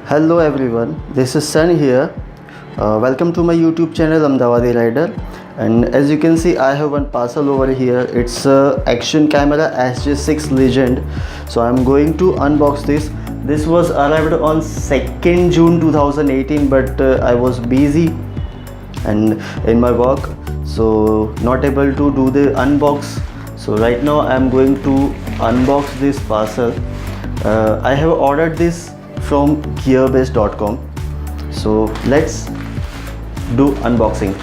Hello everyone, this is Sun here. Welcome to my YouTube channel Ahmedabadi Rider. And as you can see, I have one parcel over here. It's a action camera SJ6 Legend. So I'm going to unbox this. This was arrived on 2nd June 2018, but I was busy and in my work, so not able to do the unbox. So right now I'm going to unbox this parcel. I have ordered this from gearbase.com. So let's do unboxing.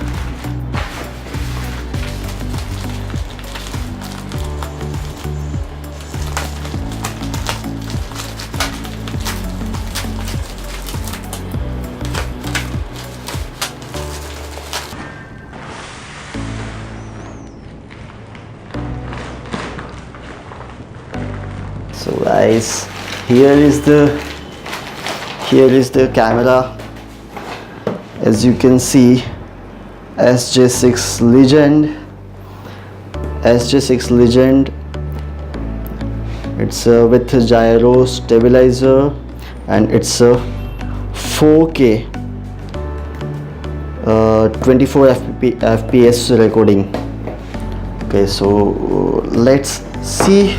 So guys, here is the camera. As you can see, SJ6 Legend. It's with gyro stabilizer, and it's a 4K 24 FPS recording. Okay, so let's see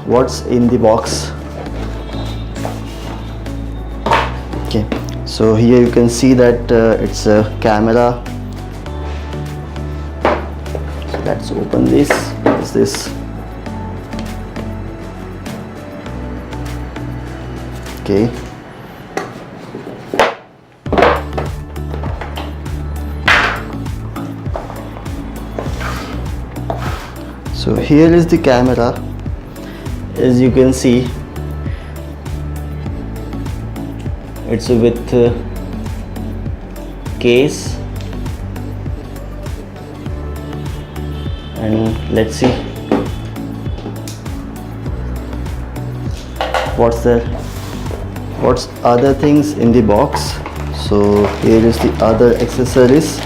what's in the box. Okay, so here you can see that it's a camera. So let's open this. What is this? Okay, so here is the camera. As you can see, it's with case, and let's see what's other things in the box. So here is the other accessories.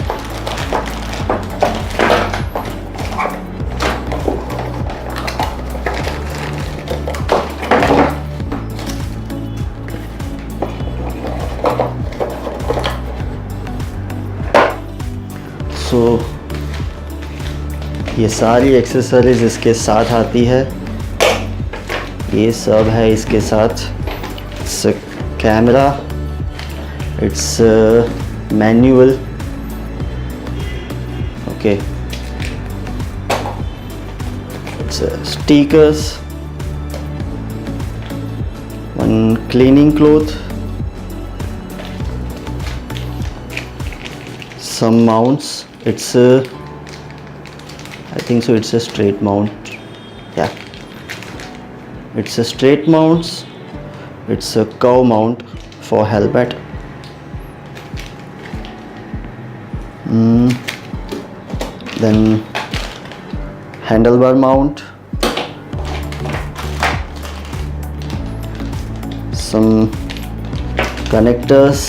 सो ये सारी accessories इसके साथ आती है. ये सब है इसके साथ. It's camera, it's manual. Okay, it's stickers, one cleaning cloth, some mounts. It's I think so it's a straight mount. Yeah, it's a straight mounts. It's a curve mount for helmet. Then handlebar mount, some connectors.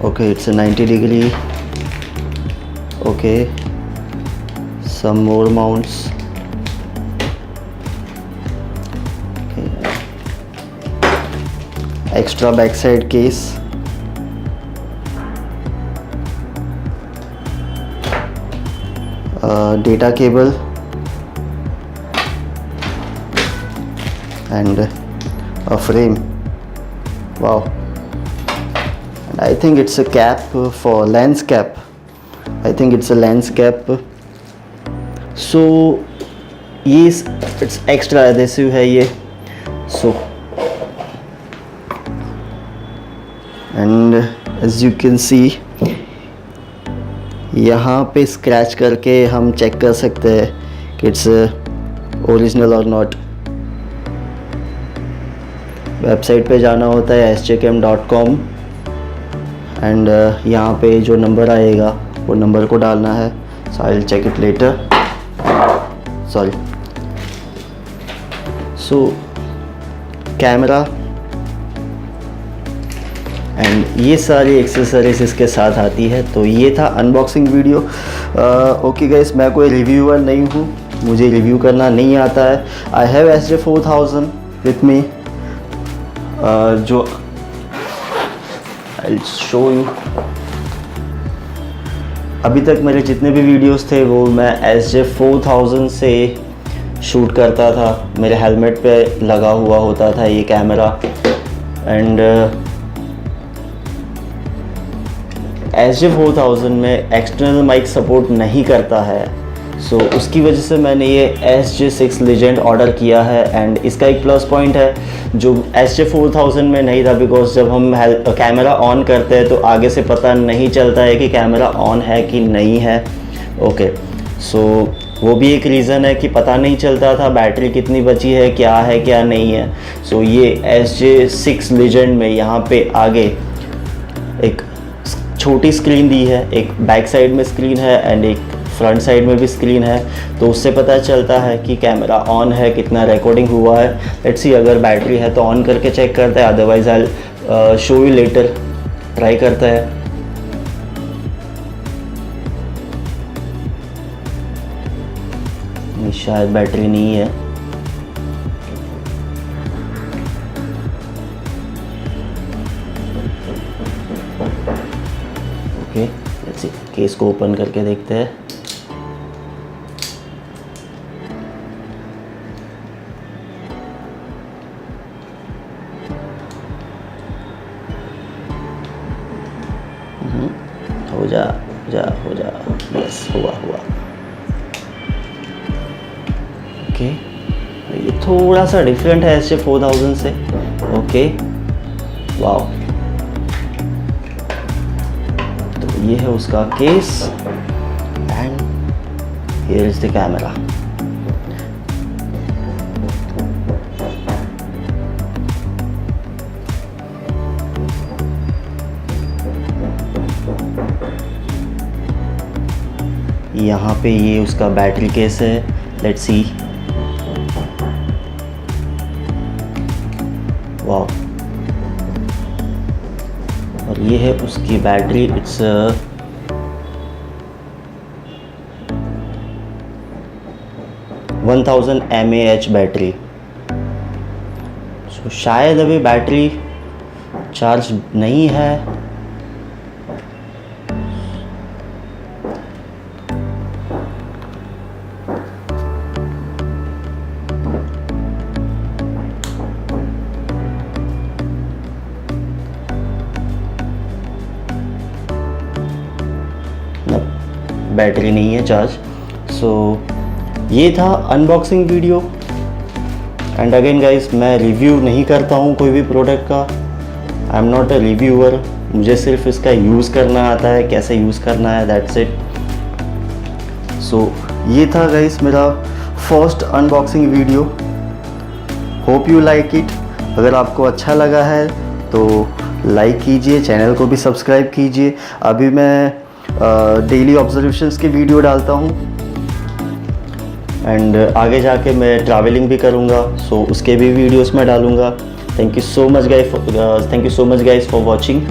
Okay, it's a 90-degree. Okay, some more mounts. Okay, extra backside case. Data cable and a frame. Wow. I think it's a cap for lens cap. I think it's a lens cap. So yes, it's extra adhesive है ये. So and as you can see, यहाँ पे scratch करके हम check कर सकते हैं कि इट्स ओरिजिनल और नॉट. वेबसाइट पे जाना होता है sjcam.com, एंड यहाँ पे जो नंबर आएगा वो नंबर को डालना है. So I will check it later. Sorry. So camera and ये सारी एक्सेसरीज इसके साथ आती है. तो ये था अनबॉक्सिंग वीडियो. ओके गाइस, मैं कोई रिव्यूअर नहीं हूँ, मुझे रिव्यू करना नहीं आता है. I have SJ4000 with me, जो आई शो यू। अभी तक मेरे जितने भी वीडियोस थे वो मैं SJ4000 से शूट करता था। मेरे हेलमेट पे लगा हुआ होता था ये कैमरा, एंड SJ4000 में एक्सटर्नल माइक सपोर्ट नहीं करता है, सो उसकी वजह से मैंने ये SJ6 Legend ऑर्डर किया है। एंड इसका एक प्लस पॉइंट है जो SJ4000 में नहीं था, बिकॉज जब हम कैमरा ऑन करते हैं तो आगे से पता नहीं चलता है कि कैमरा ऑन है कि नहीं है। ओके, सो वो भी एक रीज़न है कि पता नहीं चलता था बैटरी कितनी बची है क्या नहीं है। सो ये SJ6 Legend में यहाँ पे आगे एक छोटी स्क्रीन दी है, एक बैक साइड में स्क्रीन है एंड एक फ्रंट साइड में भी स्क्रीन है, तो उससे पता चलता है कि कैमरा ऑन है, कितना रिकॉर्डिंग हुआ है। लेट्स सी, अगर बैटरी है तो ऑन करके चेक करते हैं, otherwise I show you later. Try करता है। शायद बैटरी नहीं है। ओके, लेट्स सी, केस को ओपन करके देखते हैं। हो जा, यस, हुआ। ओके, ये थोड़ा सा डिफरेंट है SJ4000 से। Okay, wow. तो ये है उसका case and here is the camera. यहाँ पे ये उसका बैटरी केस है। लेट्स सी, वाह। और ये है उसकी बैटरी, इट्स 1000 mAh बैटरी। सो शायद अभी बैटरी चार्ज नहीं है। बैटरी नहीं है चार्ज। सो ये था unboxing video. And again guys, मैं रिव्यू नहीं करता हूँ कोई भी प्रोडक्ट का। I am not a reviewer. मुझे सिर्फ इसका यूज़ करना आता है, कैसे यूज़ करना है, दैट्स इट। सो ये था गाइस मेरा first unboxing video. Hope you like it. अगर आपको अच्छा लगा है तो लाइक कीजिए, चैनल को भी सब्सक्राइब कीजिए। अभी मैं डेली ऑब्जर्वेशंस की वीडियो डालता हूँ एंड आगे जाके मैं ट्रैवलिंग भी करूँगा, सो उसके भी वीडियोस मैं डालूँगा। Thank you so much guys for watching.